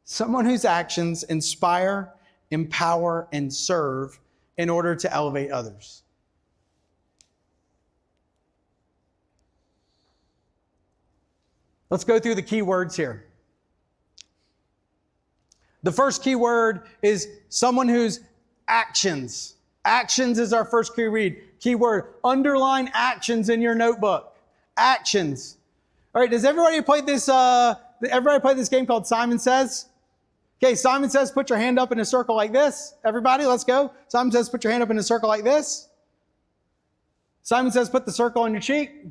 Someone whose actions inspire, empower, and serve in order to elevate others. Let's go through the key words here. The first key word is someone whose actions. Actions is our first key word. Underline actions in your notebook. Actions. All right, does everybody play this game called Simon Says? Okay, Simon Says, put your hand up in a circle like this. Everybody, let's go. Simon Says, put your hand up in a circle like this. Simon Says, put the circle on your cheek.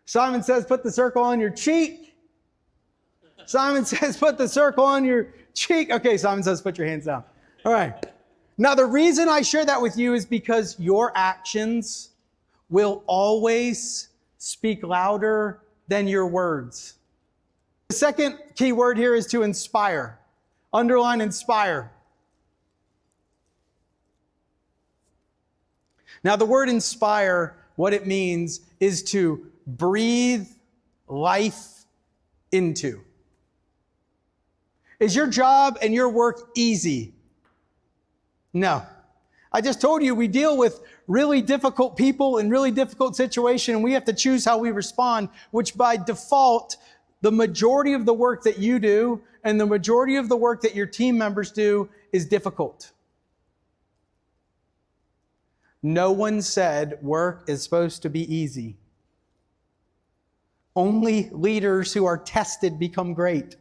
Simon Says, put the circle on your cheek. Simon Says, put the circle on your cheek. Okay, Simon Says, put your hands down. All right. Now, the reason I share that with you is because your actions will always speak louder than your words. The second key word here is to inspire. Underline inspire. Now, the word inspire, what it means is to breathe life into. Is your job and your work easy? No. I just told you we deal with really difficult people in really difficult situations, and we have to choose how we respond, which by default, the majority of the work that you do and the majority of the work that your team members do is difficult. No one said work is supposed to be easy. Only leaders who are tested become great.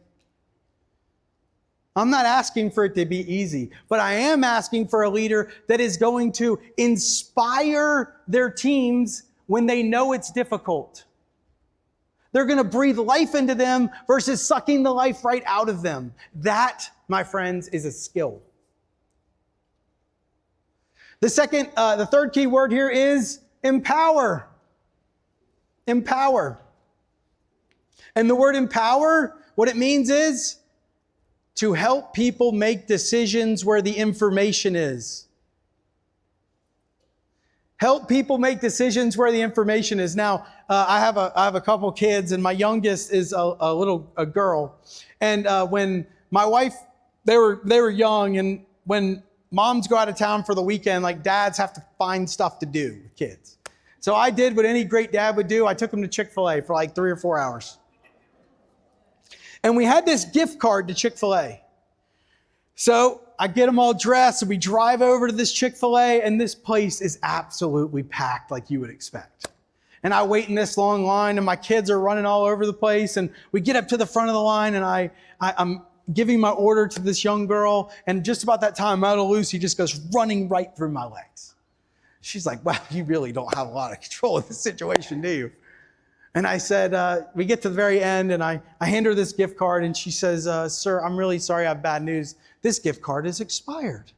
I'm not asking for it to be easy, but I am asking for a leader that is going to inspire their teams when they know it's difficult. They're going to breathe life into them versus sucking the life right out of them. That, my friends, is a skill. The third key word here is empower. Empower. And the word empower, what it means is to help people make decisions where the information is. Help people make decisions where the information is. Now, I have a couple kids, and my youngest is a girl. And when my wife, they were young, and when moms go out of town for the weekend, like dads have to find stuff to do with kids. So I did what any great dad would do. I took them to Chick-fil-A for like 3 or 4 hours. And we had this gift card to Chick-fil-A. So I get them all dressed, and we drive over to this Chick-fil-A, and this place is absolutely packed like you would expect. And I wait in this long line, and my kids are running all over the place, and we get up to the front of the line, and I'm giving my order to this young girl, and just about that time, out of Lucy just goes running right through my legs. She's like, wow, you really don't have a lot of control of this situation, do you? And I said, we get to the very end, and I hand her this gift card, and she says, sir, I'm really sorry, I have bad news. This gift card is expired.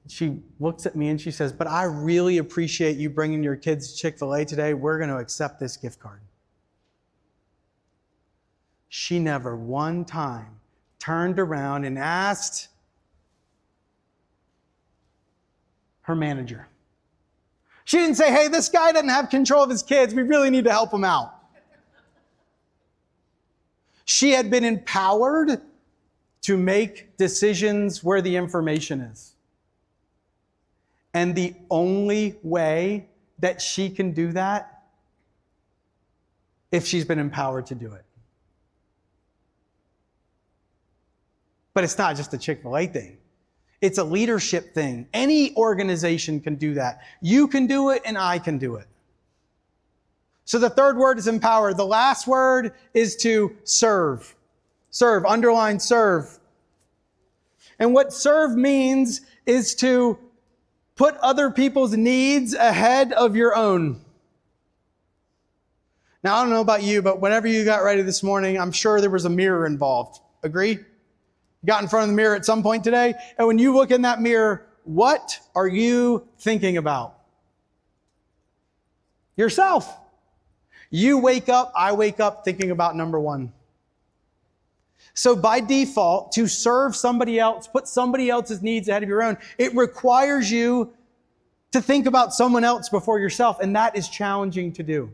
She looks at me and she says, but I really appreciate you bringing your kids to Chick-fil-A today. We're going to accept this gift card. She never one time turned around and asked her manager. She didn't say, hey, this guy doesn't have control of his kids. We really need to help him out. She had been empowered to make decisions where the information is. And the only way that she can do that, if she's been empowered to do it. But it's not just a Chick-fil-A thing. It's a leadership thing. Any organization can do that. You can do it, and I can do it. So the third word is empower. The last word is to serve. Serve, underline serve. And what serve means is to put other people's needs ahead of your own. Now, I don't know about you, but whenever you got ready this morning, I'm sure there was a mirror involved. Agree? You got in front of the mirror at some point today, and when you look in that mirror, what are you thinking about? Yourself. You wake up, I wake up thinking about number one. So by default, to serve somebody else, put somebody else's needs ahead of your own, it requires you to think about someone else before yourself, and that is challenging to do.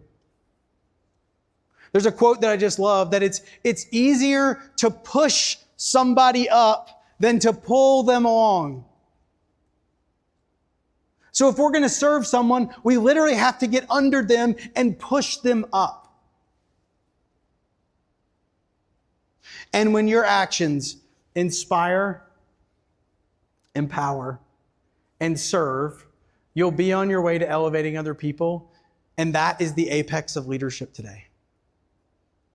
There's a quote that I just love that it's easier to push somebody up than to pull them along. So if we're going to serve someone, we literally have to get under them and push them up. And when your actions inspire, empower, and serve, you'll be on your way to elevating other people. And that is the apex of leadership today.